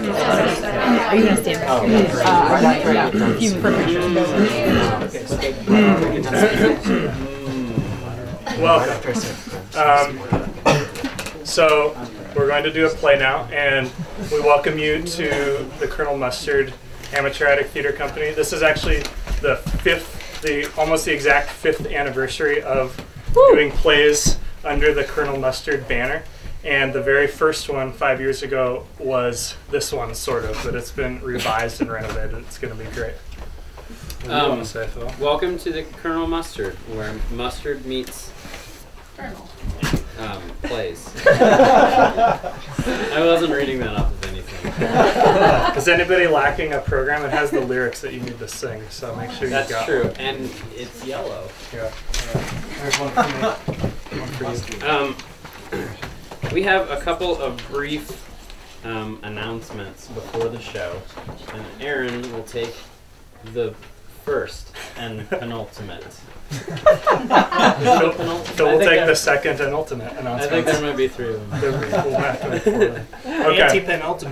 Are you going to stand back here? Welcome. So we're going to do a play now, and we welcome you to the Colonel Mustard Amateuric Theater Company. This is actually the almost the exact 5th anniversary of doing plays under the Colonel Mustard banner. And the very first one 5 years ago was this one, sort of, but it's been revised and renovated. It's going to be great. What do you want to say, Phil? Welcome to the Colonel Mustard, where mustard meets Colonel. Plays. I wasn't reading that off of anything. Is anybody lacking a program? It has the lyrics that you need to sing, so make sure you got That's true, and it's yellow. Yeah. There's one for me. One for you. We have a couple of brief announcements before the show, and Aaron will take the first and penultimate. Phil will take the second and ultimate announcement. I think there might be 3 of them. We'll have to make 4 of them. Okay.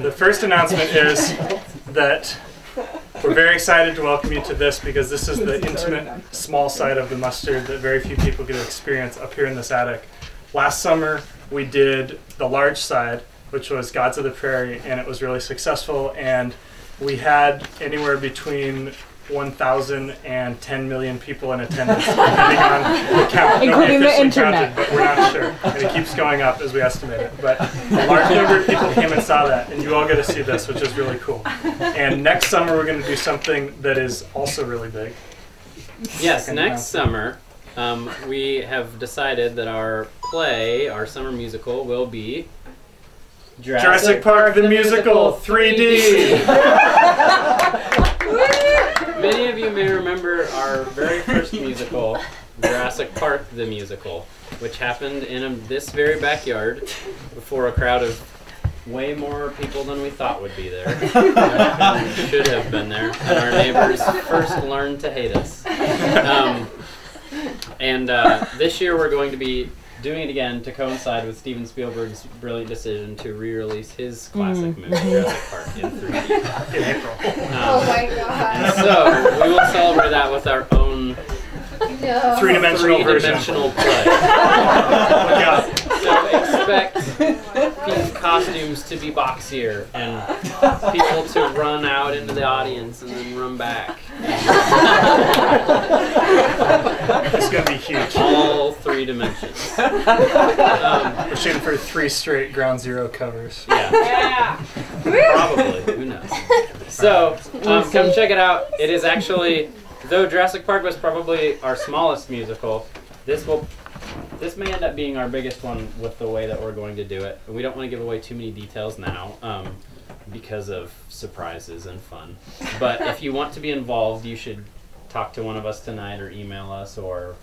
The first announcement is that we're very excited to welcome you to this, because this is the intimate, small side of the Mustard that very few people get to experience up here in this attic. Last summer, we did the large side, which was Gods of the Prairie, and it was really successful, and we had anywhere between 1,000 and 10 million people in attendance, depending on the count. Including the internet. Counted, but we're not sure, and it keeps going up as we estimate it. But a large number of people came and saw that, and you all get to see this, which is really cool. And next summer, we're going to do something that is also really big. Yes, next summer, we have decided that our play, our summer musical, will be Jurassic Park the Musical 3D. Many of you may remember our very first musical, Jurassic Park the Musical, which happened in this very backyard before a crowd of way more people than we thought would be there. Should have been there. And our neighbors first learned to hate us. This year we're going to be doing it again to coincide with Steven Spielberg's brilliant decision to re-release his classic movie, Jurassic Park, in 3D. In April. Oh my god. So we will celebrate that with our own Three-dimensional version. play. Look out. So expect these costumes to be boxier and people to run out into the audience and then run back. It's going to be huge. All 3 dimensions. We're shooting for 3 straight Ground Zero covers. Yeah. Probably. Who knows? So come check it out. It is actually, though Jurassic Park was probably our smallest musical, this may end up being our biggest one with the way that we're going to do it. We don't want to give away too many details now because of surprises and fun. But if you want to be involved, you should talk to one of us tonight or email us or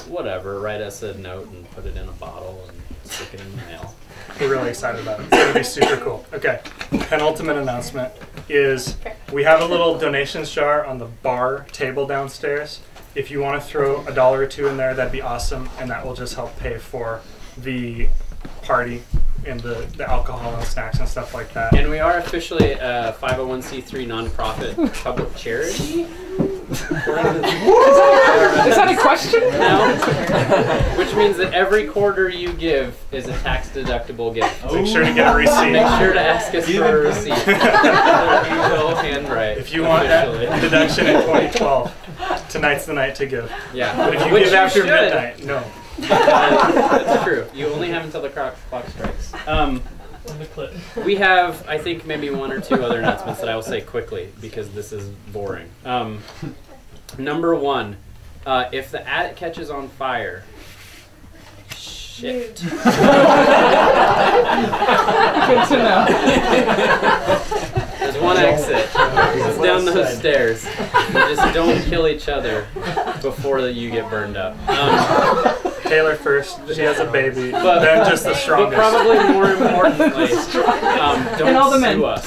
whatever. Write us a note and put it in a bottle and stick it in the mail. We're really excited about it. It's going to be super cool. Okay, penultimate announcement is we have a little donations jar on the bar table downstairs. If you want to throw $1 or $2 in there, that'd be awesome, and that will just help pay for the party and the alcohol and snacks and stuff like that. And we are officially a 501c3 nonprofit public charity. Is that a question? No. Which means that every quarter you give is a tax-deductible gift. Make sure to get a receipt. Make sure to ask us for a receipt. We will handwrite. If you want that deduction in 2012, tonight's the night to give. Yeah. But if you Which give after should. midnight, no. That's true. You only have until the clock strikes. We have, I think, maybe 1 or 2 other announcements that I will say quickly because this is boring. Number 1, if the attic catches on fire, shit. Good to know. There's one exit. It's down those stairs. Just don't kill each other before you get burned up. Taylor first. She has a baby. Then just the strongest. But probably more importantly, don't sue us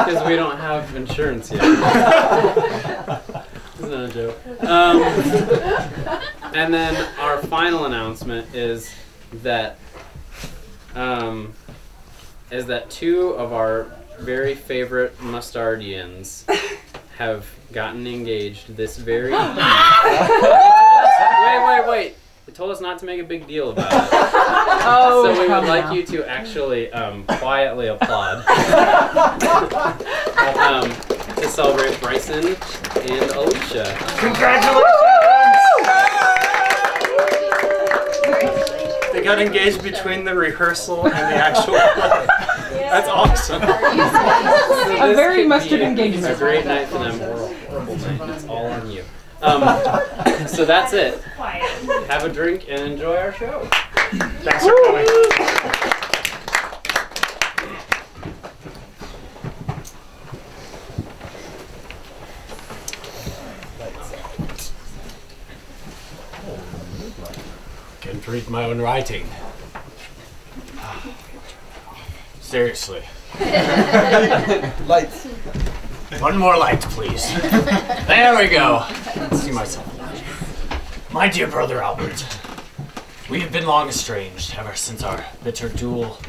because we don't have insurance yet. Isn't that a joke? And then our final announcement is that 2 of our very favorite mustardians have gotten engaged this very Wait. They told us not to make a big deal about it. Oh, so we would like you to actually quietly applaud to celebrate Bryson and Alicia. Congratulations! They got engaged between the rehearsal and the actual play. That's awesome. A very mustard engagement. A great night for them, or a horrible night. It's all on you. So that's it. Have a drink and enjoy our show. Thanks for coming. Can't read my own writing. Seriously. Lights. One more light, please. There we go. Let's see myself. My dear brother Albert, we have been long estranged ever since our bitter duel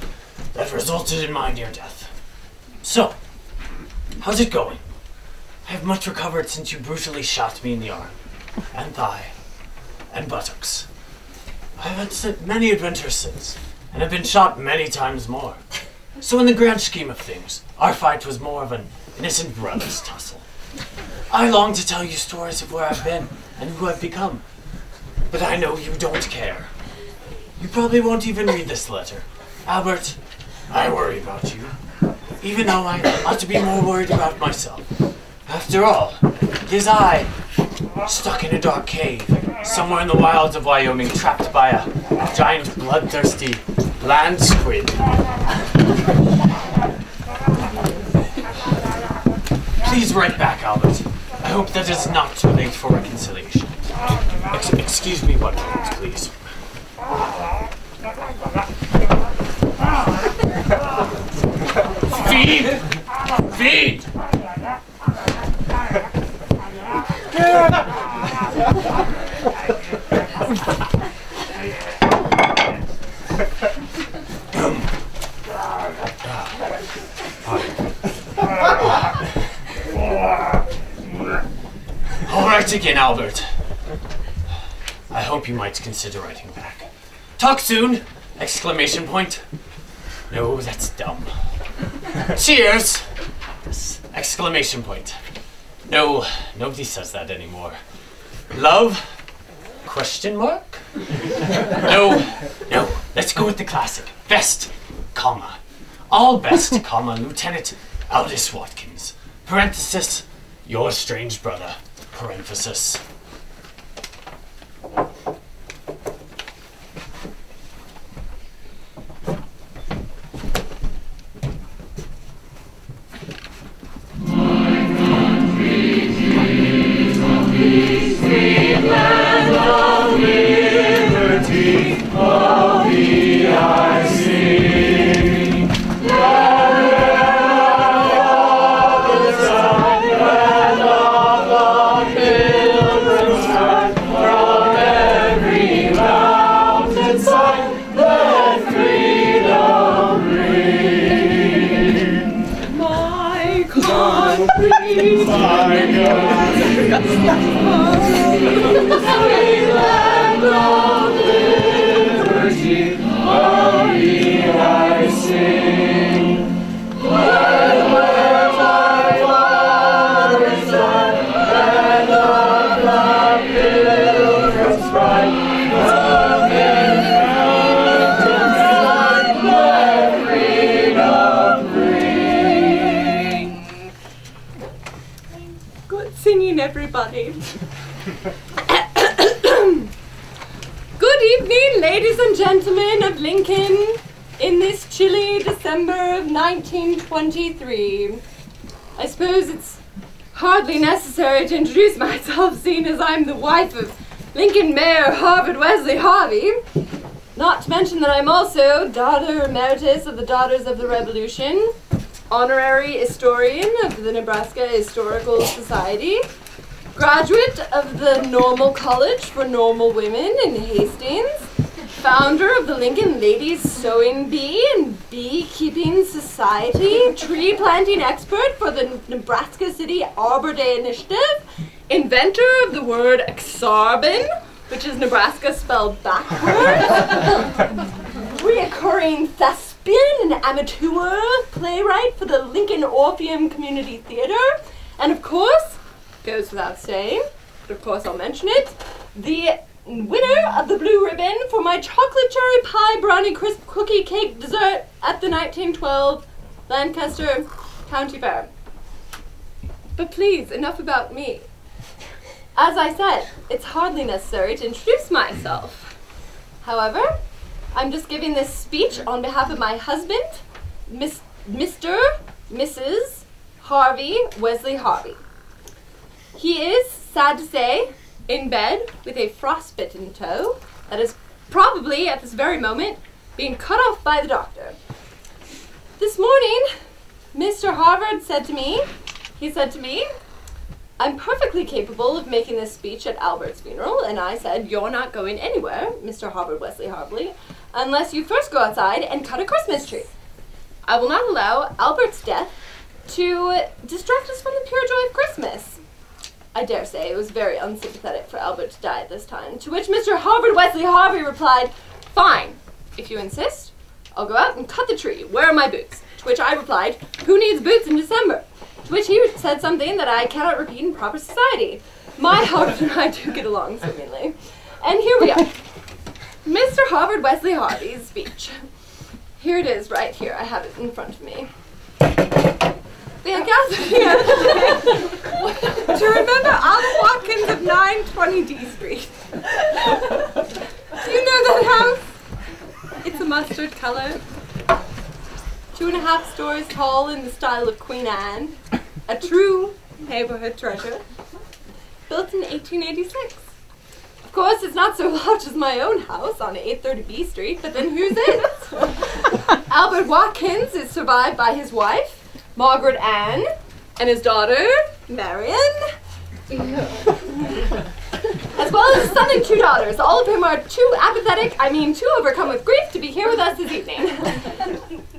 that resulted in my near death. So, how's it going? I have much recovered since you brutally shot me in the arm, and thigh, and buttocks. I have had many adventures since, and have been shot many times more. So in the grand scheme of things, our fight was more of an innocent brothers tussle. I long to tell you stories of where I've been and who I've become, but I know you don't care. You probably won't even read this letter. Albert, I worry about you, even though I ought to be more worried about myself. After all, it is I, stuck in a dark cave, somewhere in the wilds of Wyoming, trapped by a giant bloodthirsty land squid. Please write back, Albert. I hope that it's not too late for reconciliation. Excuse me 1 moment, please. Feed! Feed! All right again, Albert. I hope you might consider writing back. Talk soon! Exclamation point. No, that's dumb. Cheers! Exclamation point. No, nobody says that anymore. Love? Question mark? No, let's go with the classic. Best, comma. All best, comma, Lieutenant Albert Watkins. Parenthesis, your strange brother. Parenthesis. Everybody. Good evening, ladies and gentlemen of Lincoln, in this chilly December of 1923. I suppose it's hardly necessary to introduce myself, seeing as I'm the wife of Lincoln Mayor Harvard Wesley Harvey. Not to mention that I'm also daughter emeritus of the Daughters of the Revolution, honorary historian of the Nebraska Historical Society, graduate of the Normal College for Normal Women in Hastings, founder of the Lincoln Ladies Sewing Bee and Beekeeping Society, tree planting expert for the Nebraska City Arbor Day Initiative, inventor of the word exarban, which is Nebraska spelled backwards, reoccurring thespian and amateur playwright for the Lincoln Orpheum Community Theater, and of course, goes without saying, but of course I'll mention it, the winner of the blue ribbon for my chocolate cherry pie brownie crisp cookie cake dessert at the 1912 Lancaster County Fair. But please, enough about me. As I said, it's hardly necessary to introduce myself. However, I'm just giving this speech on behalf of my husband, Mr. Mrs. Harvey Wesley Harvey. He is, sad to say, in bed with a frostbitten toe that is probably, at this very moment, being cut off by the doctor. This morning, Mr. Harvard said to me, I'm perfectly capable of making this speech at Albert's funeral, and I said, you're not going anywhere, Mr. Harvard Wesley Harvey, unless you first go outside and cut a Christmas tree. I will not allow Albert's death to distract us from the pure joy of Christmas. I dare say it was very unsympathetic for Albert to die at this time, to which Mr. Harvard Wesley Harvey replied, fine, if you insist, I'll go out and cut the tree. Where are my boots? To which I replied, who needs boots in December? To which he said something that I cannot repeat in proper society. My Harvard and I do get along swimmingly. And here we are. Mr. Harvard Wesley Harvey's speech. Here it is, right here. I have it in front of me. To remember Albert Watkins of 920 D Street. Do you know that house? It's a mustard color, 2.5 stories tall in the style of Queen Anne, a true neighborhood treasure, built in 1886. Of course, it's not so large as my own house on 830 B Street, but then whose is? Albert Watkins is survived by his wife, Margaret Ann, and his daughter, Marion, as well as a son and 2 daughters, all of whom are too overcome with grief to be here with us this evening.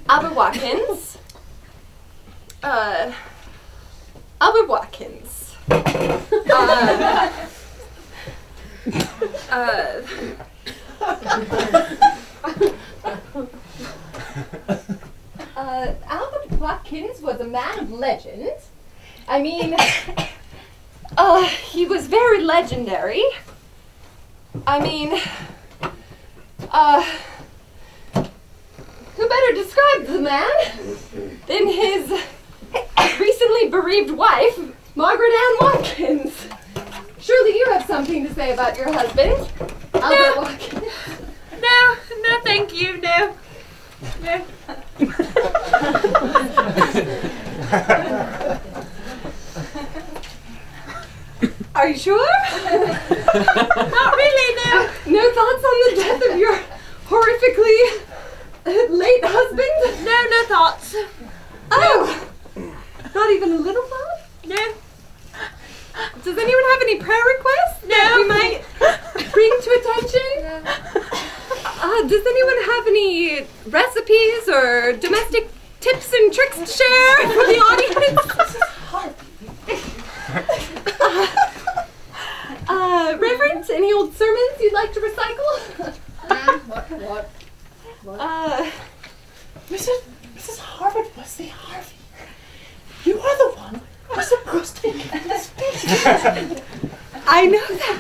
Albert Watkins. Albert Watkins. Albert Watkins was a man of legend. I mean, he was very legendary. I mean, who better describe the man than his recently bereaved wife, Margaret Ann Watkins? Surely you have something to say about your husband, Albert Watkins. No, thank you, no. No. Are you sure? Not really, no. No thoughts on the death of your horrifically late husband? No thoughts. Oh! Not even a little thought? No. Does anyone have any prayer requests that we might bring to attention? Does anyone have any recipes or domestic tips and tricks to share for the audience? Reverend, any old sermons you'd like to recycle? What? Mrs. Harvard Wesley Harvey, you are the one who's supposed to be giving the speech. I know that.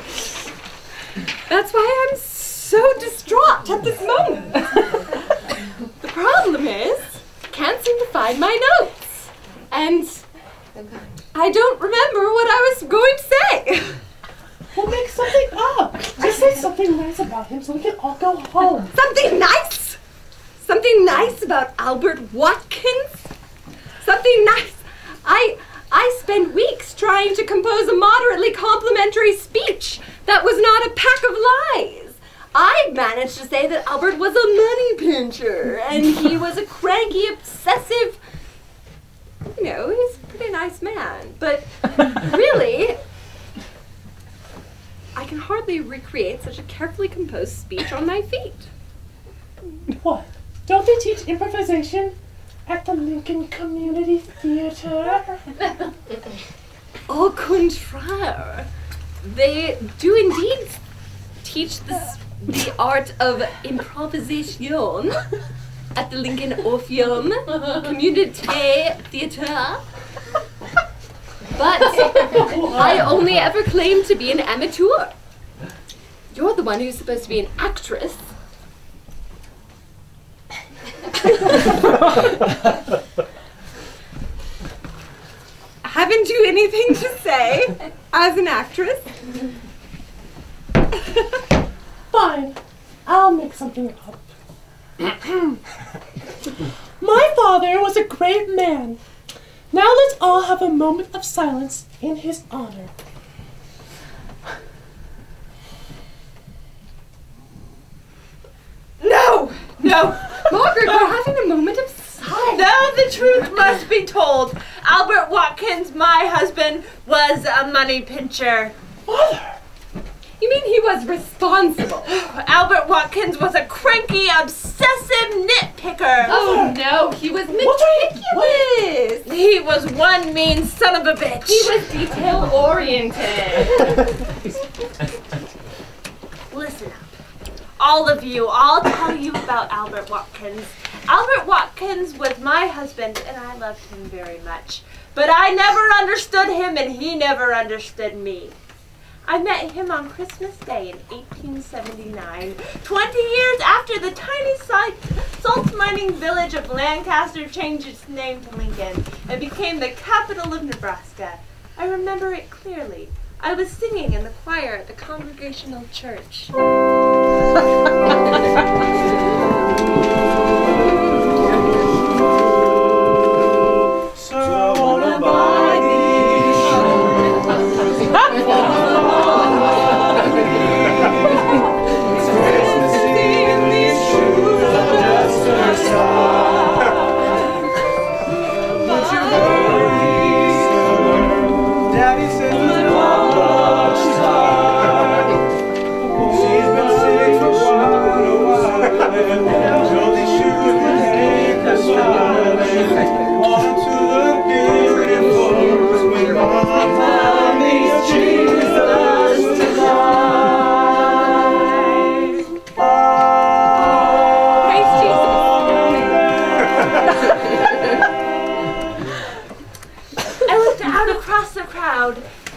That's why I'm so distraught at this moment. The problem is, I can't seem to find my notes. And I don't remember what I was going to say. We'll make something up. Just say something nice about him so we can all go home. Something nice? Something nice about Albert Watkins? Something nice? I spent weeks trying to compose a moderately complimentary speech that was not a pack of lies. I managed to say that Albert was a money pincher, and he was a cranky, obsessive, he's a pretty nice man. But really, I can hardly recreate such a carefully composed speech on my feet. What? Don't they teach improvisation at the Lincoln Community Theater? Au contraire. They do indeed teach the art of improvisation at the Lincoln Orpheum Community Theater. But I only ever claim to be an amateur. You're the one who's supposed to be an actress. Haven't you anything to say as an actress? Fine. I'll make something up. My father was a great man. Now let's all have a moment of silence in his honor. No! Margaret, we're having a moment of silence. No, the truth must be told. Albert Watkins, my husband, was a money pincher. Mother! You mean he was responsible? Albert Watkins was a cranky, obsessive nitpicker. Oh no, he was meticulous. He was one mean son of a bitch. He was detail-oriented. Listen up. All of you, I'll tell you about Albert Watkins. Albert Watkins was my husband, and I loved him very much. But I never understood him, and he never understood me. I met him on Christmas Day in 1879, 20 years after the tiny salt mining village of Lancaster changed its name to Lincoln and became the capital of Nebraska. I remember it clearly. I was singing in the choir at the Congregational Church.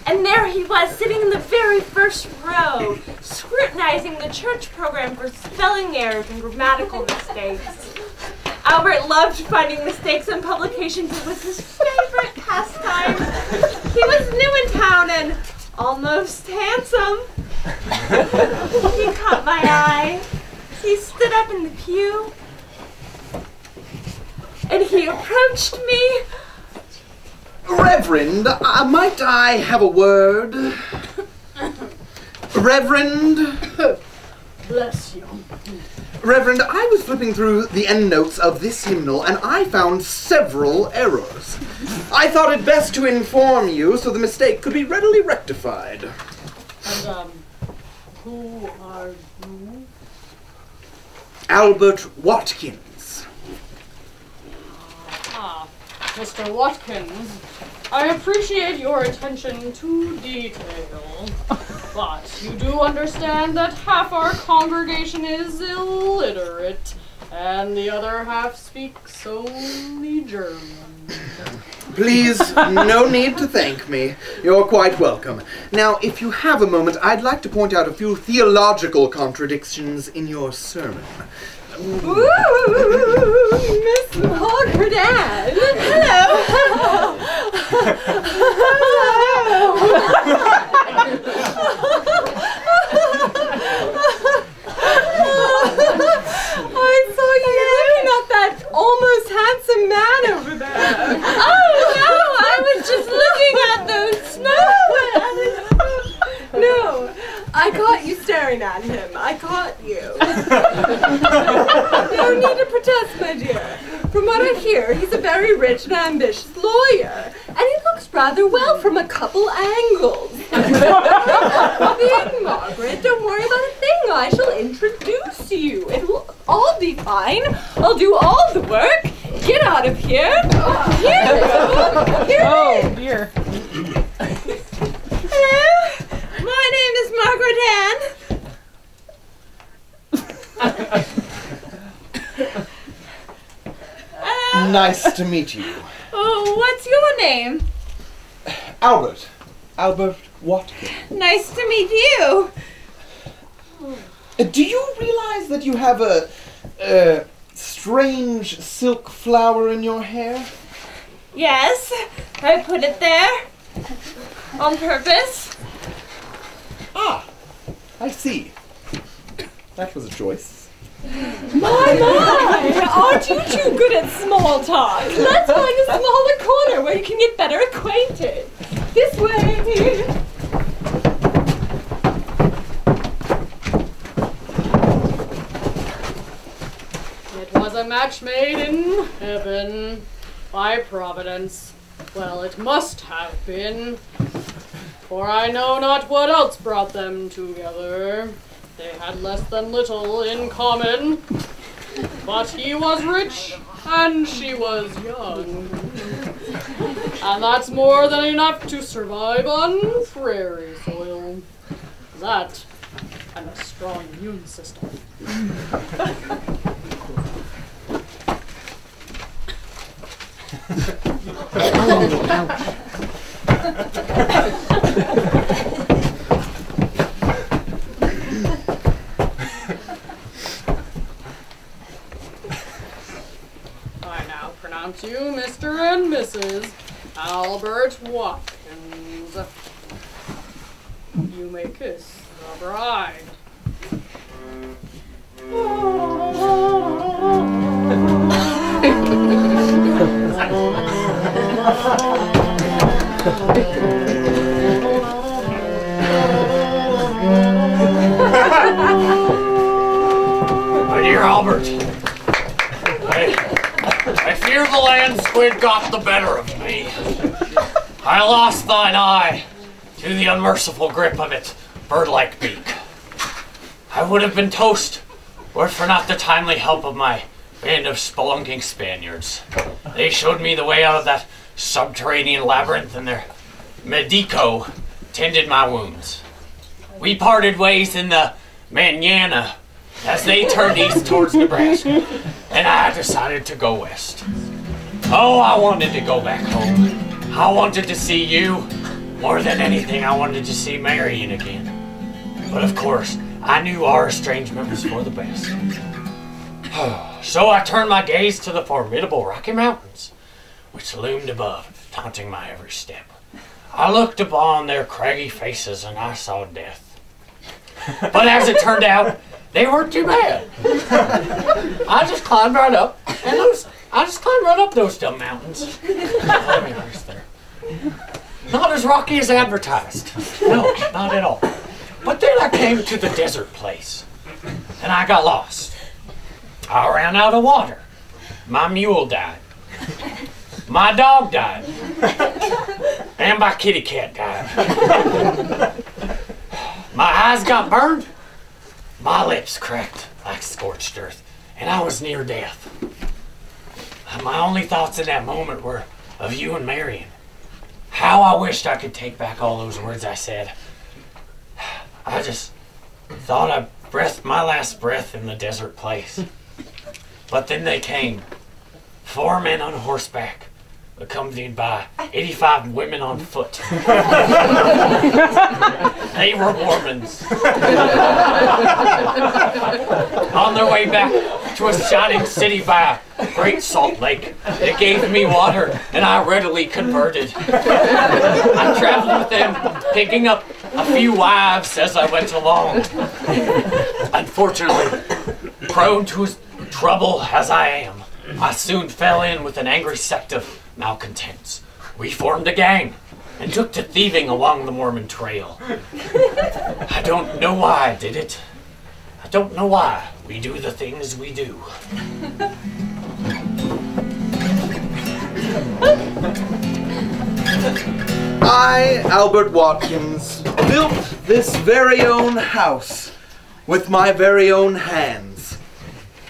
And there he was, sitting in the very first row, scrutinizing the church program for spelling errors and grammatical mistakes. Albert loved finding mistakes in publications. It was his favorite pastime. He was new in town and almost handsome. He caught my eye. He stood up in the pew, and he approached me. Reverend, might I have a word? Reverend? Bless you. Reverend, I was flipping through the endnotes of this hymnal and I found several errors. I thought it best to inform you so the mistake could be readily rectified. And, who are you? Albert Watkins. Mr. Watkins, I appreciate your attention to detail, but you do understand that half our congregation is illiterate, and the other half speaks only German. Please, no need to thank me. You're quite welcome. Now, if you have a moment, I'd like to point out a few theological contradictions in your sermon. Ooh, Miss Margaret Ann. Hello. I saw you looking at that almost handsome man over there. Oh no, I was just looking at those snow. No, I caught you staring at him. I caught you. No need to protest, my dear. From what I hear, he's a very rich and ambitious lawyer, and he looks rather well from a couple angles. Think, Margaret, I shall introduce you. It will all be fine. I'll do all the work. Get out of here. Here it is. Oh, dear. Hello, my name is Margaret Ann. Nice to meet you. Oh, what's your name? Albert. Albert Watkins. Nice to meet you. Do you realize that you have a strange silk flower in your hair? Yes, I put it there on purpose. Ah, I see. That was a choice. My, aren't you too good at small talk? Let's find a smaller corner where you can get better acquainted. This way. It was a match made in heaven by Providence. Well, it must have been, for I know not what else brought them together. They had less than little in common, but he was rich and she was young. And that's more than enough to survive on prairie soil. That and a strong immune system. I now pronounce you Mr. and Mrs. Albert Watkins. You may kiss the bride. My dear Albert, I fear the land squid got the better of me. I lost thine eye to the unmerciful grip of its bird-like beak. I would have been toast were it for not the timely help of my band of spelunking Spaniards. They showed me the way out of that subterranean labyrinth, and their medico tended my wounds. We parted ways in the manana as they turned east towards Nebraska, and I decided to go west. Oh, I wanted to go back home. I wanted to see you. More than anything, I wanted to see Marion again. But of course, I knew our estrangement was for the best. So I turned my gaze to the formidable Rocky Mountains, which loomed above, taunting my every step. I looked upon their craggy faces and I saw death. But as it turned out, they weren't too bad. I just climbed right up, and those dumb mountains. Let me rest there. Not as rocky as advertised. No, not at all. But then I came to the desert place, and I got lost. I ran out of water. My mule died. My dog died. And my kitty cat died. My eyes got burned. My lips cracked like scorched earth, and I was near death. My only thoughts in that moment were of you and Marion. How I wished I could take back all those words I said. I just thought I breathed my last breath in the desert place. But then they came. 4 men on horseback, accompanied by 85 women on foot. They were Mormons. On their way back to a shining city by a great salt lake, they gave me water, and I readily converted. I traveled with them, picking up a few wives as I went along. Unfortunately, prone to trouble as I am, I soon fell in with an angry sect of malcontents. We formed a gang and took to thieving along the Mormon trail. I don't know why I did it. I don't know why we do the things we do. I, Albert Watkins, built this very own house with my very own hands,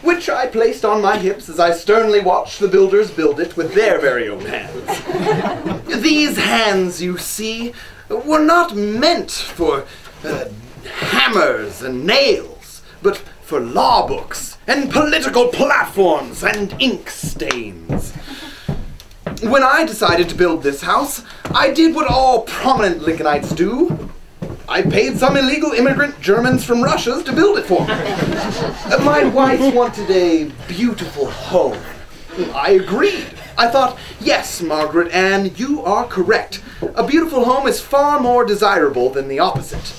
which I placed on my hips as I sternly watched the builders build it with their very own hands. These hands, you see, were not meant for hammers and nails, but for law books and political platforms and ink stains. When I decided to build this house, I did what all prominent Lincolnites do. I paid some illegal immigrant Germans from Russia to build it for me. My wife wanted a beautiful home. I agreed. I thought, yes, Margaret Ann, you are correct. A beautiful home is far more desirable than the opposite.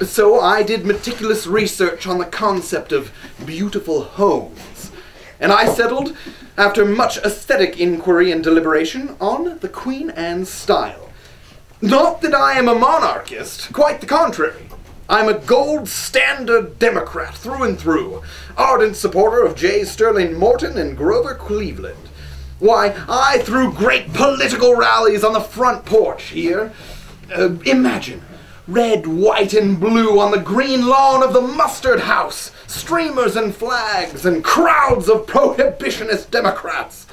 So I did meticulous research on the concept of beautiful homes. And I settled, after much aesthetic inquiry and deliberation, on the Queen Anne's style. Not that I am a monarchist, quite the contrary. I'm a gold standard Democrat through and through, ardent supporter of J. Sterling Morton and Grover Cleveland. Why, I threw great political rallies on the front porch here. Imagine, red, white, and blue on the green lawn of the Mustard House, streamers and flags, and crowds of prohibitionist Democrats.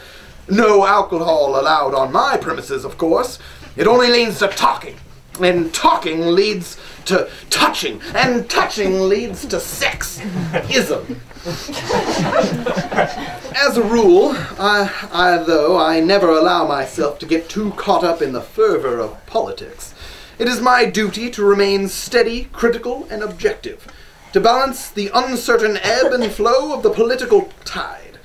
No alcohol allowed on my premises, of course. It only leads to talking, and talking leads to touching, and touching leads to sex-ism. As a rule, though I never allow myself to get too caught up in the fervor of politics, it is my duty to remain steady, critical, and objective, to balance the uncertain ebb and flow of the political tide,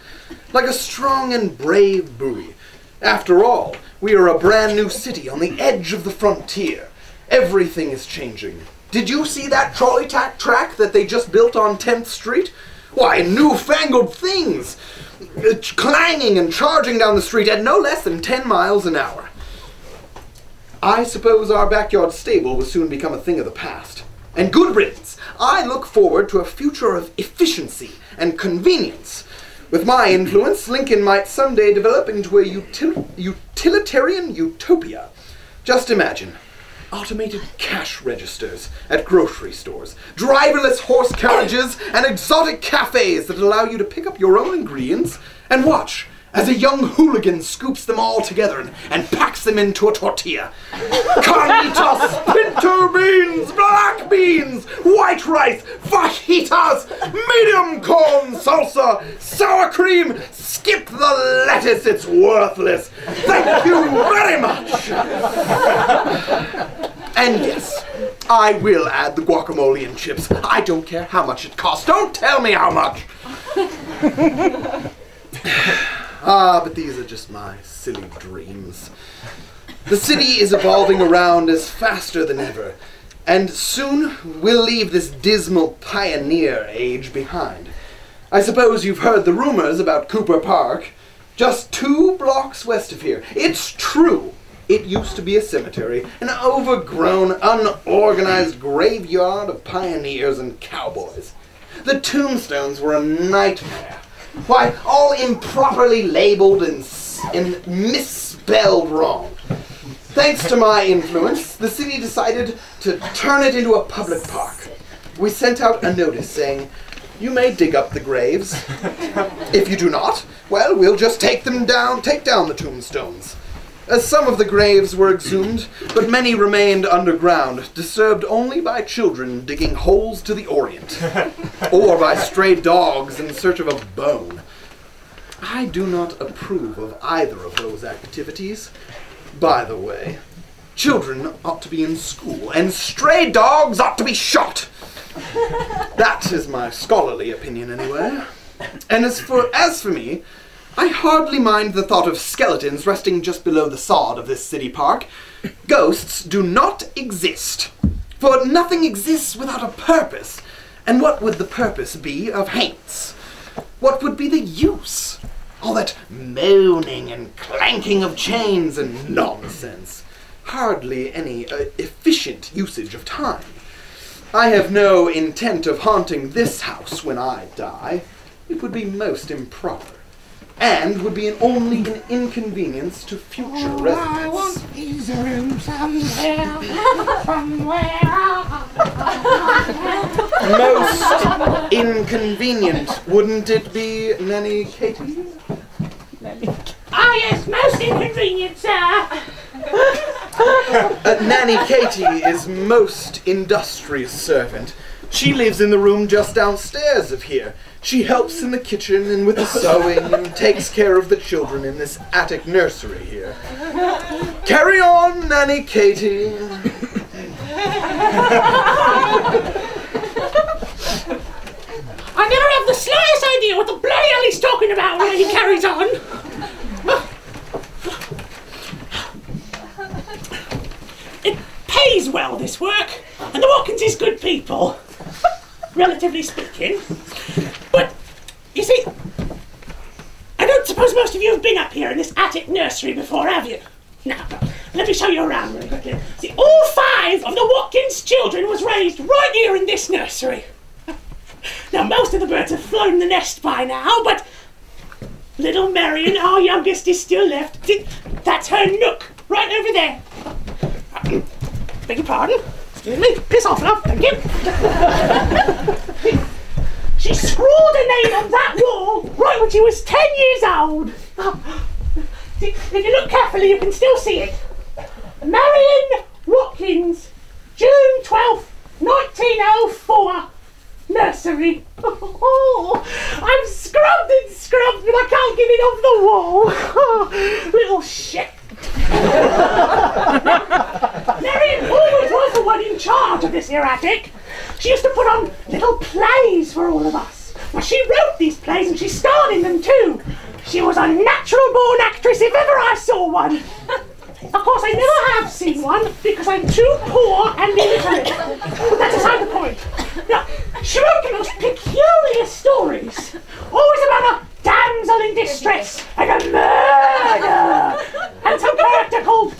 like a strong and brave buoy. After all, we are a brand new city on the edge of the frontier. Everything is changing. Did you see that trolley track that they just built on 10th Street? Why, newfangled things! Clanging and charging down the street at no less than 10 miles an hour. I suppose our backyard stable will soon become a thing of the past. And good riddance! I look forward to a future of efficiency and convenience. With my influence, Lincoln might someday develop into a utilitarian utopia. Just imagine. Automated cash registers at grocery stores, driverless horse carriages, and exotic cafes that allow you to pick up your own ingredients and watch as a young hooligan scoops them all together and packs them into a tortilla. Carnitas, pinto beans, black beans, white rice, fajitas, medium corn salsa, sour cream, skip the lettuce, it's worthless. Thank you very much. And yes, I will add the guacamole and chips. I don't care how much it costs. Don't tell me how much. But these are just my silly dreams. The city is evolving around us faster than ever, and soon we'll leave this dismal pioneer age behind. I suppose you've heard the rumors about Cooper Park, just 2 blocks west of here. It's true. It used to be a cemetery, an overgrown, unorganized graveyard of pioneers and cowboys. The tombstones were a nightmare. Why, all improperly labeled and misspelled wrong. Thanks to my influence, the city decided to turn it into a public park. We sent out a notice saying, you may dig up the graves. If you do not, well, we'll just take down the tombstones. As some of the graves were exhumed, but many remained underground, disturbed only by children digging holes to the Orient, or by stray dogs in search of a bone. I do not approve of either of those activities. By the way, children ought to be in school, and stray dogs ought to be shot. That is my scholarly opinion, anyway. And as for me, I hardly mind the thought of skeletons resting just below the sod of this city park. Ghosts do not exist, for nothing exists without a purpose. And what would the purpose be of Haints? What would be the use? All that moaning and clanking of chains and nonsense. Hardly any efficient usage of time. I have no intent of haunting this house when I die. It would be most improper, and would be only an inconvenience to future residents. I want these rooms somewhere. most inconvenient, wouldn't it be, Nanny Katie? Ah, yes, most inconvenient, sir. Nanny Katie is most industrious servant. She lives in the room just downstairs of here. She helps in the kitchen and with the sewing and takes care of the children in this attic nursery here. Carry on, Nanny Katie. I never have the slightest idea what the bloody hell he's talking about when he carries on. It pays well, this work, and the Watkins is good people, relatively speaking. But, you see, I don't suppose most of you have been up here in this attic nursery before, have you? Now, let me show you around really quickly. See, all 5 of the Watkins children was raised right here in this nursery. Now, most of the birds have flown the nest by now, but little Marion, our youngest, is still left. See, that's her nook, right over there. Beg your pardon? Excuse me? Piss off, love. Thank you. She scrawled a name on that wall right when she was 10 years old. See, if you look carefully, you can still see it. Marion Watkins, June 12th, 1904. Nursery. Oh, I'm scrubbed and scrubbed, but I can't get it off the wall. Oh, little shit. Marion always was the one in charge of this here attic. She used to put on little plays for all of us. Well, she wrote these plays and she starred in them too. She was a natural-born actress if ever I saw one. Of course, I never have seen one because I'm too poor and illiterate. But that's aside the point. Now, she wrote the most peculiar stories. Always about a damsel in distress and a murder. And some character called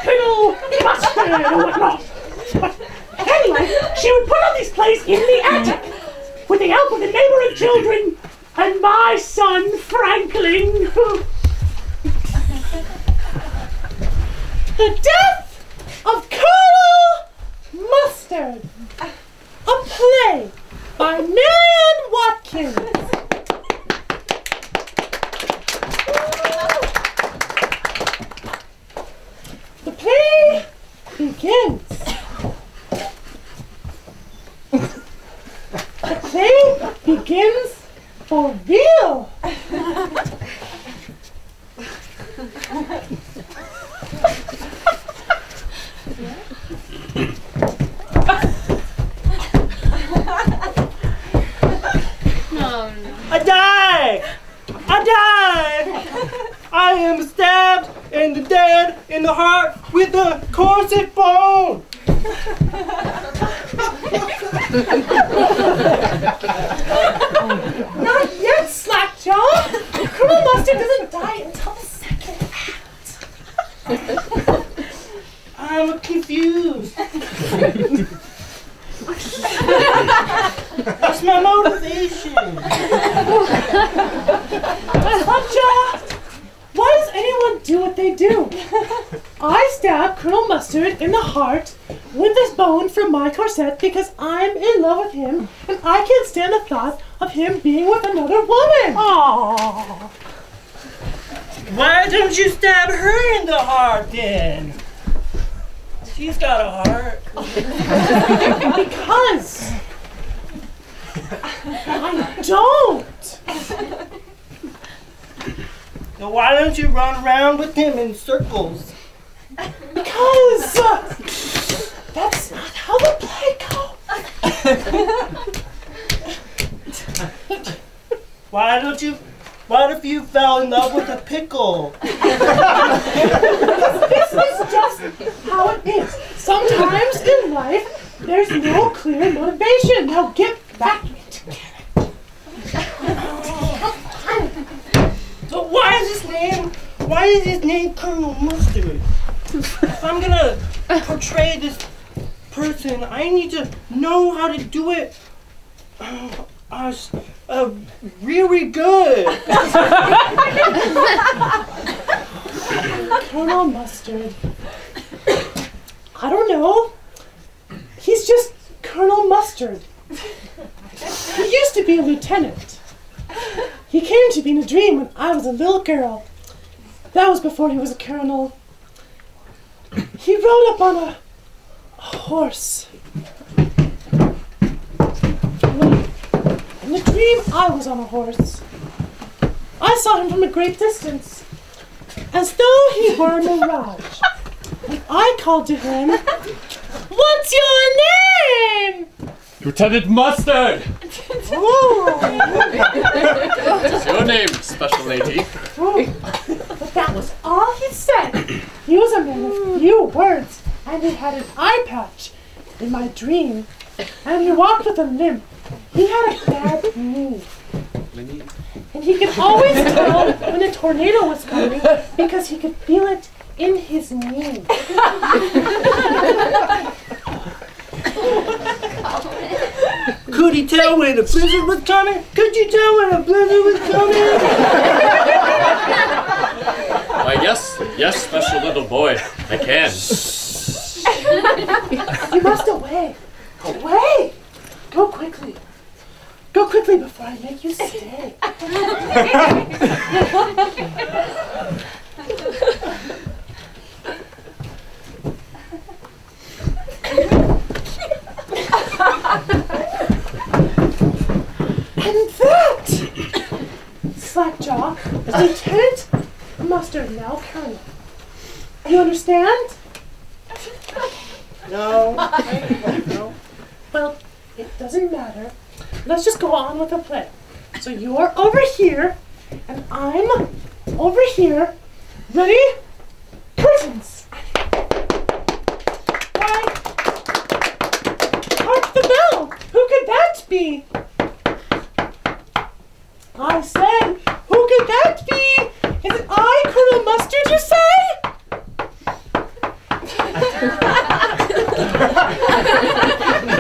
Colonel Mustard or whatnot. But anyway, she would put on these plays in the attic with the help of the neighborhood children and my son, Franklin. The Death of Colonel Mustard, a play by Marion Watkins. The play begins. The play begins for real. I die! I die! I am stabbed and dead in the heart with a corset bone! Not yet, Slackjaw! Colonel Mustard doesn't die until the second act. I'm confused. What's my motivation? Slackjaw! Why does anyone do what they do? I stabbed Colonel Mustard in the heart with this bone from my corset because I'm in love with him and I can't stand the thought of him being with another woman. Aww. Why don't you stab her in the heart then? She's got a heart. Because I don't. So why don't you run around with him in circles? Because that's not how the play goes. What if you fell in love with a pickle? This is just how it is. Sometimes in life, there's no clear motivation. Now get back together. So why is his name Colonel Mustard? If I'm gonna portray this person, I need to know how to do it really good. Colonel Mustard. I don't know. He's just Colonel Mustard. used to be a lieutenant. He came to me in a dream when I was a little girl. That was before he was a colonel. He rode up on a horse. In the dream, I was on a horse. I saw him from a great distance, as though he were a mirage. And I called to him, "What's your name?" Lieutenant Mustard! Oh. What's your name, special lady? Oh. But that was all he said. He was a man of few words, and he had an eye patch in my dream, and he walked with a limp. He had a bad knee. And he could always tell when a tornado was coming because he could feel it in his knee. Could he tell when a blizzard was coming? Could you tell when a blizzard was coming? Why, yes, special little boy, I can. You must away. Away! Go quickly. Go quickly before I make you stay. And that, Slackjaw, is Lieutenant Mustard, now Colonel. You understand? No. Well, it doesn't matter. Let's just go on with the play. So you're over here, and I'm over here. Ready? Curtains. Why? Hark the bell. Who could that be? I said, who could that be? Is it I, Colonel Mustard, you say?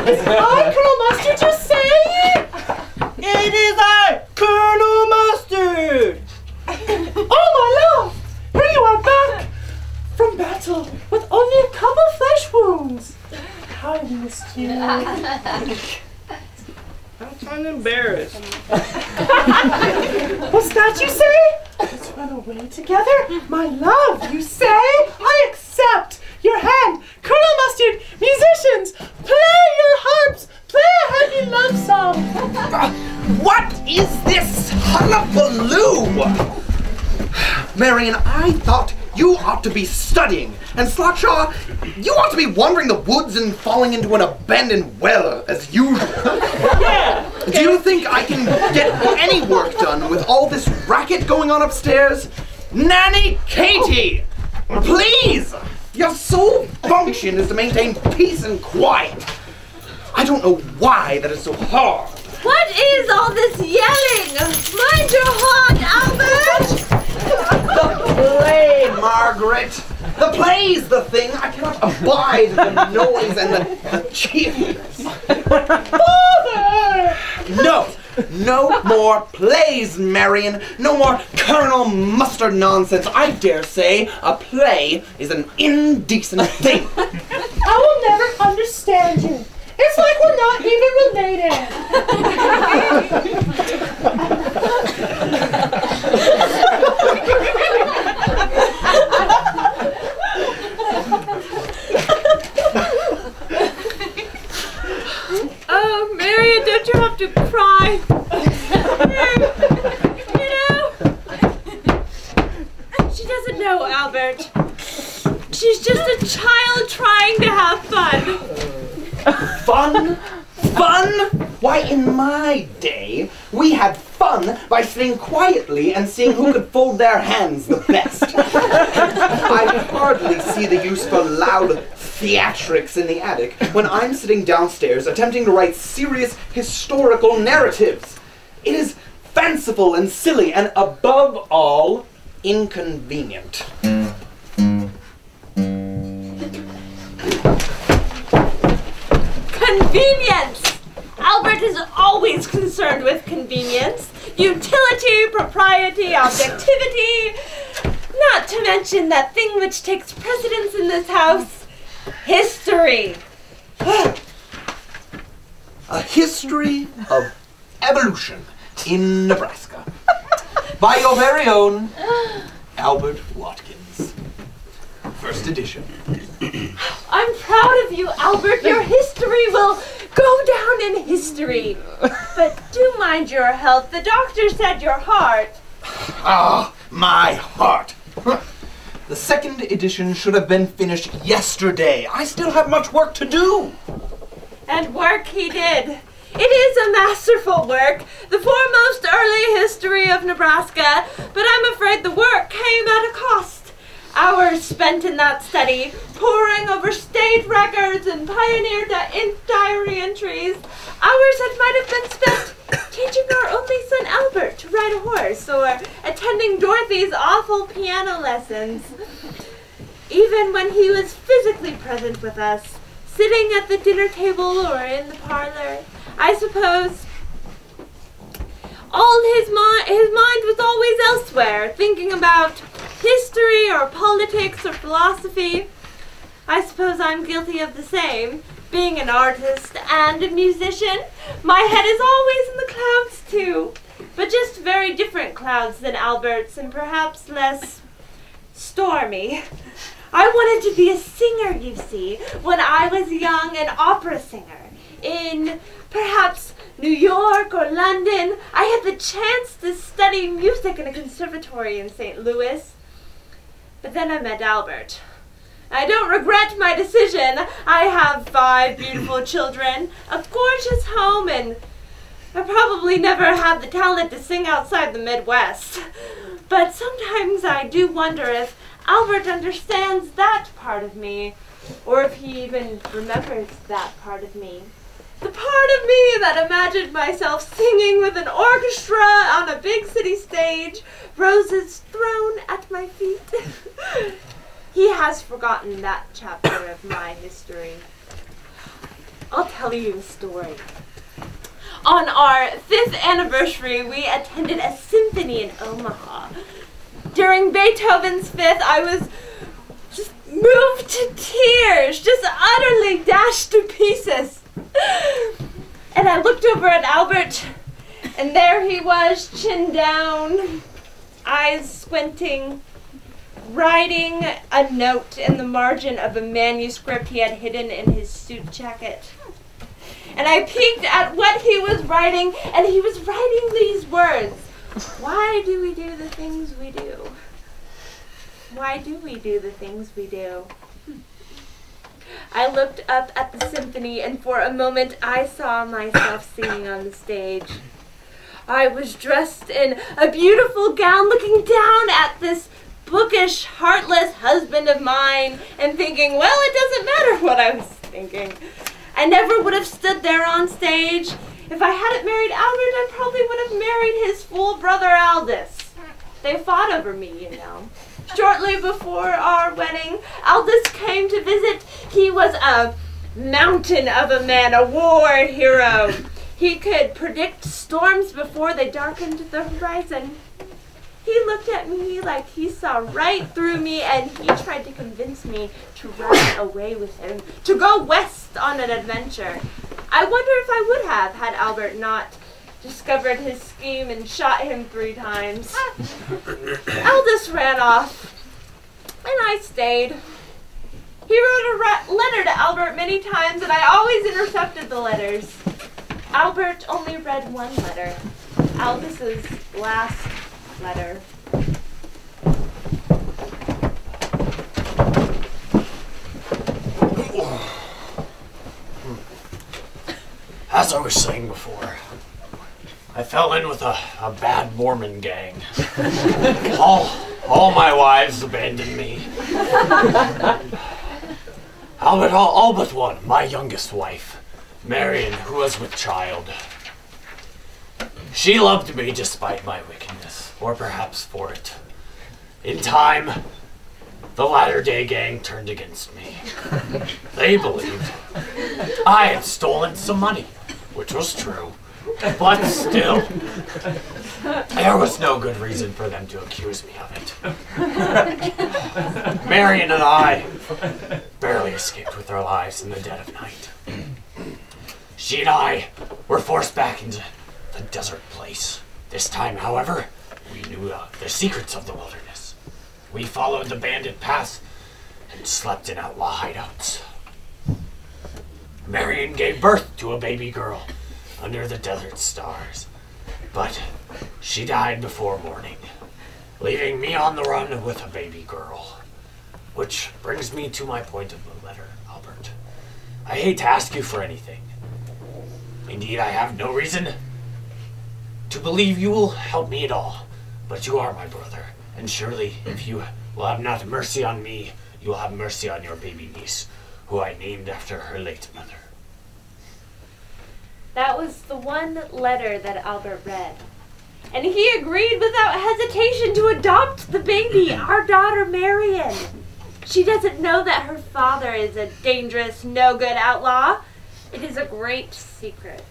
Is it I, Colonel Mustard, you say? It is I, Colonel Mustard! Oh, my love! Here you are back from battle with only a couple flesh wounds. How I missed you. I'm kind of embarrassed. What's that you say? Let's run away together? My love, you say? I accept your hand. Colonel Mustard, musicians, play your harps. Play a happy love song. What is this hullabaloo? Marion, I thought you ought to be studying, and Slackshaw, you ought to be wandering the woods and falling into an abandoned well as usual. Yeah. Do you think I can get any work done with all this racket going on upstairs? Nanny Katie, please! Your sole function is to maintain peace and quiet. I don't know why that is so hard. What is all this yelling? Mind your heart, Albert! The play, Margaret! The play's the thing! I cannot abide the noise and the cheerfulness. Father! No more plays, Marion. No more Colonel Mustard nonsense. I dare say a play is an indecent thing. I will never understand you. It's like we're not even related. Oh, Marion, don't you have to cry? You know, she doesn't know, Albert. She's just a child trying to have fun. Fun? Fun? Why, in my day, we had fun by sitting quietly and seeing who could fold their hands the best. I hardly see the use for loud theatrics in the attic when I'm sitting downstairs attempting to write serious historical narratives. It is fanciful and silly and, above all, inconvenient. Convenience! Albert is always concerned with convenience, utility, propriety, objectivity, not to mention that thing which takes precedence in this house, history. A history of Evolution in Nebraska by your very own Albert Watkins. First edition. I'm proud of you, Albert. Your history will go down in history. But do mind your health. The doctor said your heart. Ah, my heart. The second edition should have been finished yesterday. I still have much work to do. And work he did. It is a masterful work, the foremost early history of Nebraska, but I'm afraid the work came at a cost. Hours spent in that study, poring over state records and pioneer diary entries. Hours that might have been spent teaching our only son Albert to ride a horse or attending Dorothy's awful piano lessons. Even when he was physically present with us, sitting at the dinner table or in the parlor, I suppose all his mind was always elsewhere, thinking about history or politics or philosophy. I suppose I'm guilty of the same. Being an artist and a musician, my head is always in the clouds too, but just very different clouds than Albert's and perhaps less stormy. I wanted to be a singer, you see, when I was young, an opera singer. In perhaps New York or London, I had the chance to study music in a conservatory in St. Louis. But then I met Albert. I don't regret my decision. I have 5 beautiful children, a gorgeous home, and I probably never had the talent to sing outside the Midwest. But sometimes I do wonder if Albert understands that part of me, or if he even remembers that part of me. The part of me that imagined myself singing with an orchestra on a big city stage, roses thrown at my feet. He has forgotten that chapter of my history. I'll tell you a story. On our 5th anniversary, we attended a symphony in Omaha. During Beethoven's 5th, I was just moved to tears, just utterly dashed to pieces. And I looked over at Albert, and there he was, chin down, eyes squinting, writing a note in the margin of a manuscript he had hidden in his suit jacket. And I peeked at what he was writing, and he was writing these words. Why do we do the things we do? Why do we do the things we do? I looked up at the symphony, and for a moment I saw myself singing on the stage. I was dressed in a beautiful gown, looking down at this bookish, heartless husband of mine, and thinking, well, it doesn't matter what I was thinking. I never would have stood there on stage. If I hadn't married Albert, I probably would have married his full brother Aldous. They fought over me, you know. Shortly before our wedding, Aldous came to visit. He was a mountain of a man, a war hero. He could predict storms before they darkened the horizon. He looked at me like he saw right through me, and he tried to convince me to run away with him, to go west on an adventure. I wonder if I would have had Albert not discovered his scheme and shot him 3 times. Aldous ran off, and I stayed. He wrote a letter to Albert many times, and I always intercepted the letters. Albert only read one letter, Aldous' last letter. As I was saying before, I fell in with a bad Mormon gang. All my wives abandoned me. Albert, all but one, my youngest wife, Marion, who was with child. She loved me despite my wickedness, or perhaps for it. In time, the latter-day gang turned against me. They believed I had stolen some money, which was true, but still, there was no good reason for them to accuse me of it. Marion and I barely escaped with our lives in the dead of night. She and I were forced back into the a desert place. This time, however, we knew the secrets of the wilderness. We followed the bandit path and slept in outlaw hideouts. Marion gave birth to a baby girl under the desert stars, but she died before morning, leaving me on the run with a baby girl. Which brings me to my point of the letter, Albert. I hate to ask you for anything. Indeed, I have no reason to believe you will help me at all, but you are my brother, and surely if you will have not mercy on me, you will have mercy on your baby niece, who I named after her late mother. That was the one letter that Albert read. And he agreed without hesitation to adopt the baby, our daughter Marion. She doesn't know that her father is a dangerous, no-good outlaw. It is a great secret.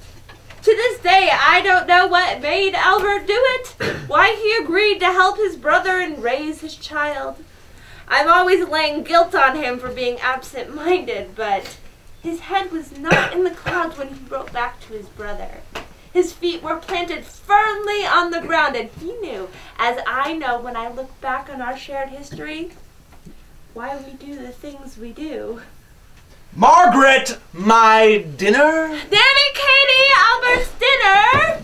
To this day, I don't know what made Albert do it, why he agreed to help his brother and raise his child. I'm always laying guilt on him for being absent-minded, but his head was not in the clouds when he wrote back to his brother. His feet were planted firmly on the ground, and he knew, as I know when I look back on our shared history, why we do the things we do. Margaret, my dinner? Danny, Katie, Albert's dinner!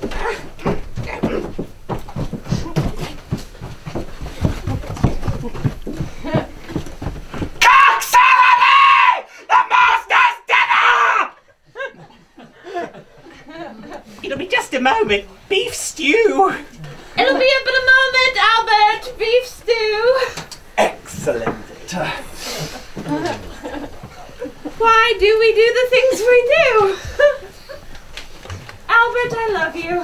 Coxality! The master's dinner! It'll be just a moment. Beef stew. It'll be but a moment, Albert. Beef stew. Excellent. Why do we do the things we do? Albert, I love you.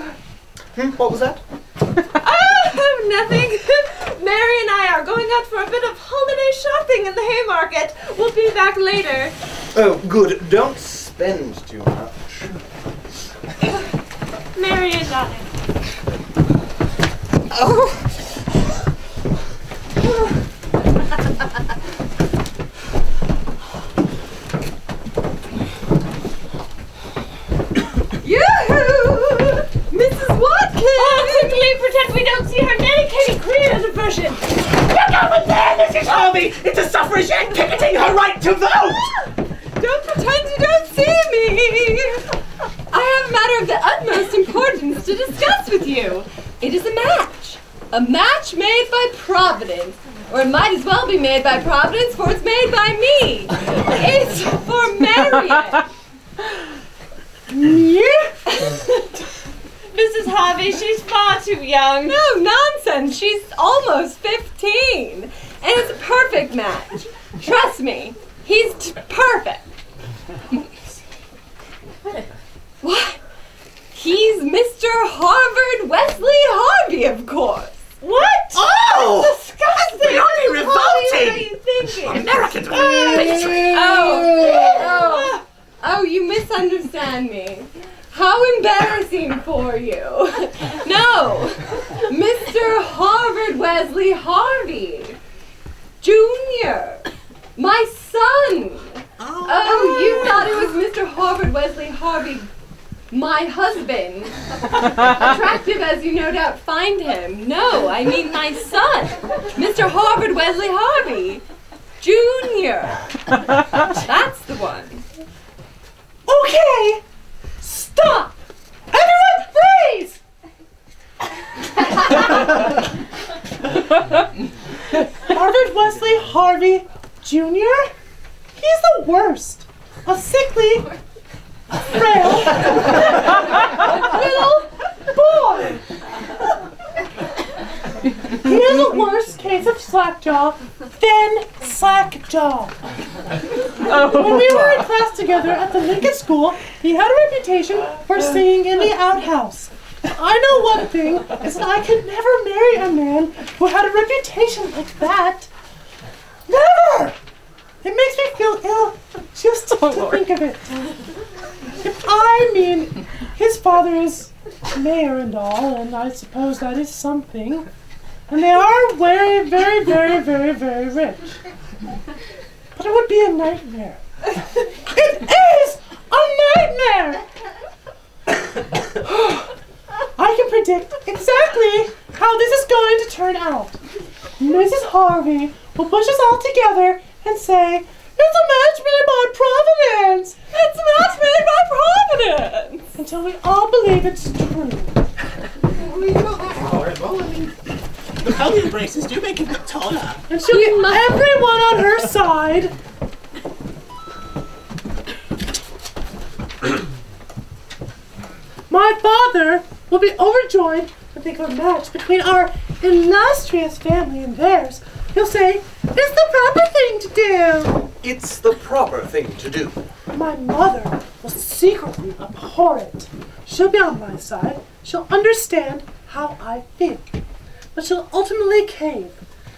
What was that? Oh, nothing. Mary and I are going out for a bit of holiday shopping in the Haymarket. We'll be back later. Oh, good. Don't spend too much. Mary and I. Oh. Yoo-hoo! Mrs. Watkins! Oh, quickly pretend we don't see her. Nanny Katie, create a diversion. Look over there, Mrs. Harvey! It's a suffragette picketing her right to vote! Don't pretend you don't see me! I have a matter of the utmost importance to discuss with you. It is a match. A match made by Providence. Or it might as well be made by Providence, for it's made by me. It's for Marion. Mrs. Harvey, she's far too young. No, nonsense. She's almost 15. And it's a perfect match. Trust me. He's perfect. What? He's Mr. Harvard Wesley Harvey, of course. What? Oh! That's disgusting. Bloody What are revolting! you thinking? Americans with Oh, you misunderstand me. How embarrassing for you. No, Mr. Harvard Wesley Harvey, Jr., my son. Oh, you thought it was Mr. Harvard Wesley Harvey, my husband. Attractive as you no doubt find him. No, I mean my son, Mr. Harvard Wesley Harvey, Jr. That's the one. Okay! Stop! Everyone freeze! Harvard Wesley Harvey Jr.? He's the worst. A sickly, frail, little boy. He is a worse case of slackjaw than slackjaw. When we were in class together at the Lincoln School, he had a reputation for singing in the outhouse. I know one thing, is that I could never marry a man who had a reputation like that. Never! It makes me feel ill just to think of it. I mean, his father is mayor and all, and I suppose that is something. And they are very, very, very, very, very rich. But it would be a nightmare. It is a nightmare! out. Mrs. Harvey will push us all together and say, "It's a match made by Providence! It's a match made by Providence!" Until we all believe it's true. Well, you know that's horrible. I mean, the pelvic braces do make you a bit taller. And she'll get everyone on her side. My father will be overjoyed to think of a match between our illustrious family and theirs. He'll say, "It's the proper thing to do." It's the proper thing to do. My mother will secretly abhor it. She'll be on my side. She'll understand how I feel. But she'll ultimately cave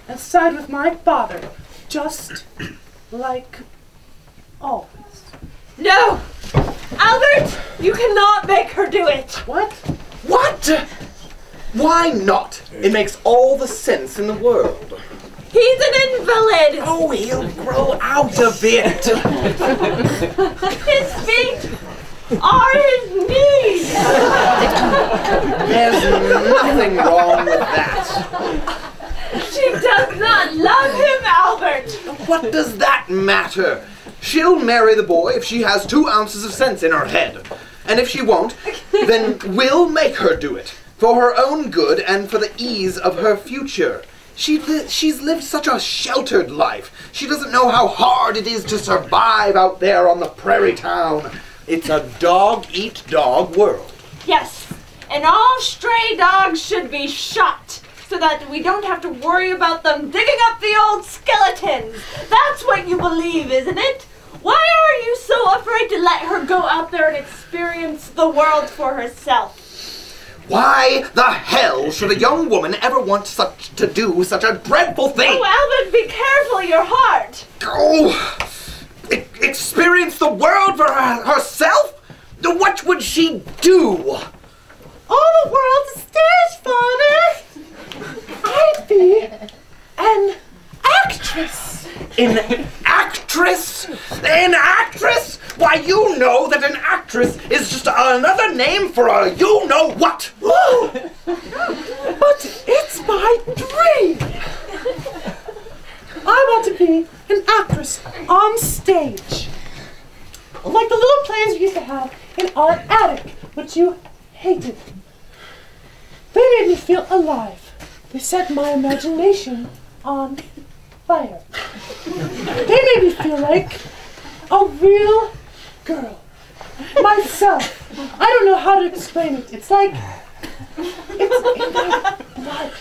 and side with my father, just like always. No! Albert, you cannot make her do it. What? What? Why not? It makes all the sense in the world. He's an invalid. Oh, he'll grow out of it. His feet are his knees. There's nothing wrong with that. She does not love him, Albert. What does that matter? She'll marry the boy if she has 2 ounces of sense in her head. And if she won't, then we'll make her do it. For her own good and for the ease of her future. She's lived such a sheltered life. She doesn't know how hard it is to survive out there on the prairie town. It's a dog-eat-dog world. Yes, and all stray dogs should be shot so that we don't have to worry about them digging up the old skeletons. That's what you believe, isn't it? Why are you so afraid to let her go out there and experience the world for herself? Why the hell should a young woman ever want to do such a dreadful thing? Oh, Albert, be careful your heart. Oh, experience the world for herself? What would she do? All the world's a stage, Father. I'd be an actress. An actress? An actress? Why, you know that an actress is just another name for a you-know-what. But it's my dream. I want to be an actress on stage. Like the little plays we used to have in our attic, which you hated. They made me feel alive. They set my imagination on fire. They made me feel like a real girl. Myself. I don't know how to explain it. It's like, it's in my blood.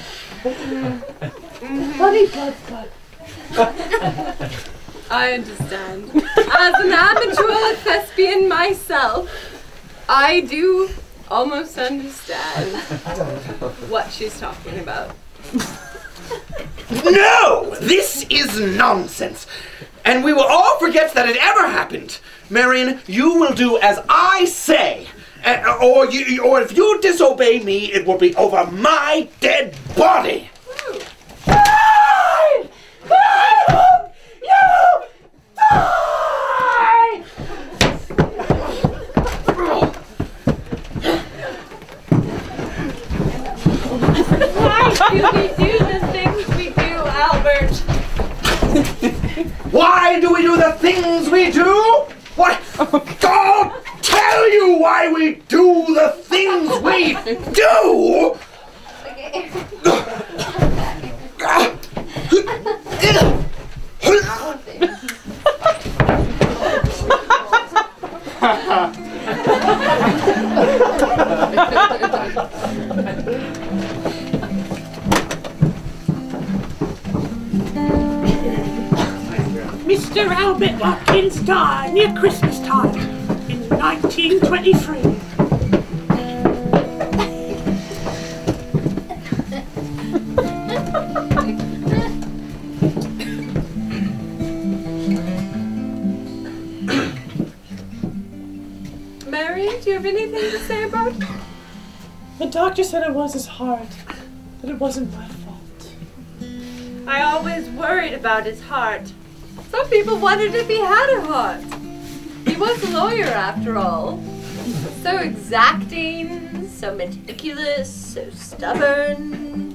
Bloody blood. I understand. As an amateur thespian myself, I do almost understand what she's talking about. No! This is nonsense. And we will all forget that it ever happened. Marion, you will do as I say. Or if you disobey me, it will be over my dead body. I hope you die! Why do we do the things we do, Albert? Why do we do the things we do? What? I'll tell you why we do the things we do! Mr. Albert Watkins died near Christmas time in 1923. Mary, do you have anything to say about it? The doctor said it was his heart, but it wasn't my fault. I always worried about his heart. Some people wondered if he had a heart. He was a lawyer, after all. So exacting, so meticulous, so stubborn.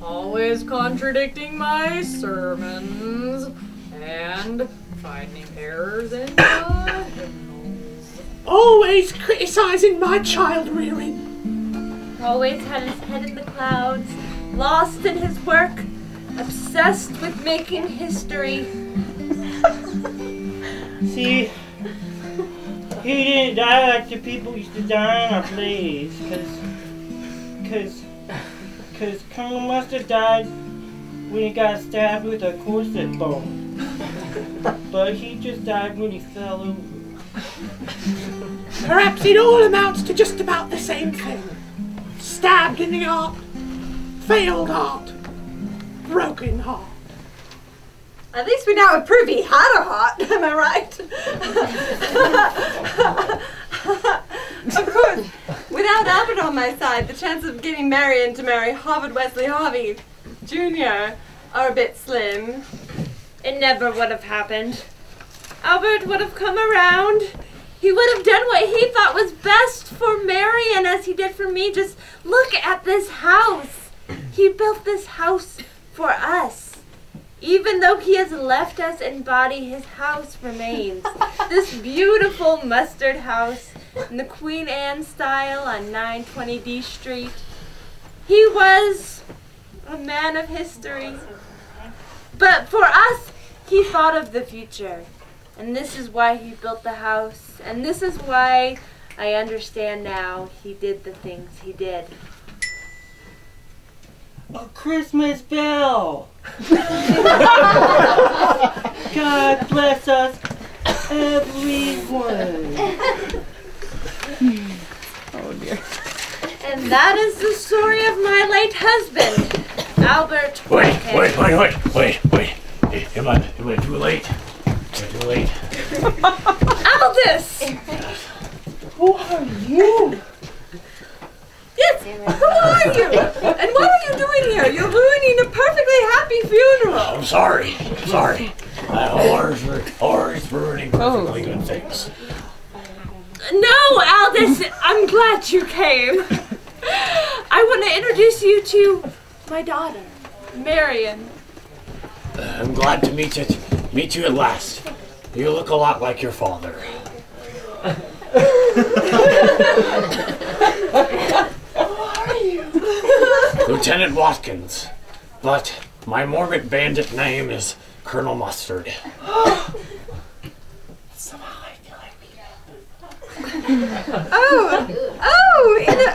always contradicting my sermons, and finding errors in the hymnals. Always criticizing my child rearing. Always had his head in the clouds, lost in his work, obsessed with making history. See, he didn't die like the people used to die in our plays, cause Colonel Mustard died when he got stabbed with a corset bone. But he just died when he fell over. Perhaps it all amounts to just about the same thing. Stabbed in the heart, failed heart, broken heart. At least we now approve he had a heart, am I right? Of course, without Albert on my side, the chance of getting Marion to marry Harvard Wesley Harvey Jr. are a bit slim. It never would have happened. Albert would have come around. He would have done what he thought was best for Marion as he did for me. Just look at this house. He built this house for us. Even though he has left us in body, his house remains. This beautiful mustard house in the Queen Anne style on 920 D Street. He was a man of history. But for us, he thought of the future. And this is why he built the house. And this is why I understand now he did the things he did. A Christmas bell! God bless us, everyone! Oh dear. And that is the story of my late husband, Albert Watkins. Wait. Hey, am I too late? Too late. Aldous! Who are you? Yes, who are you? And what are you doing here? You're ruining a perfectly happy funeral. I'm sorry. Horror's ruining perfectly good things. No, Aldous, I'm glad you came. I want to introduce you to my daughter, Marion. I'm glad to meet you at last. You look a lot like your father. Lieutenant Watkins, but my Mormon bandit name is Colonel Mustard. Somehow I feel like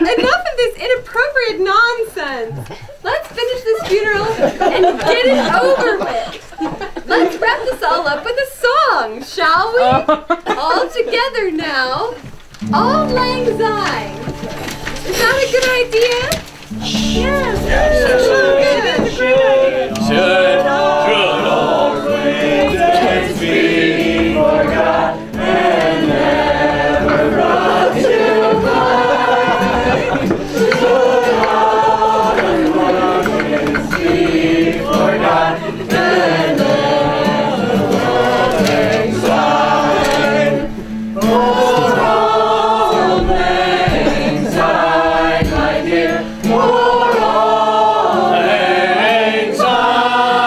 Enough of this inappropriate nonsense. Let's finish this funeral and get it over with. Let's wrap this all up with a song, shall we? All together now. Auld Lang Syne. Is that a good idea? Yes. That's a great idea. Should all acquaintance be forgot and never brought to mind? Should all acquaintance be forgot and never brought to mind? Auld Lang Syne, my dear. Auld Lang Syne.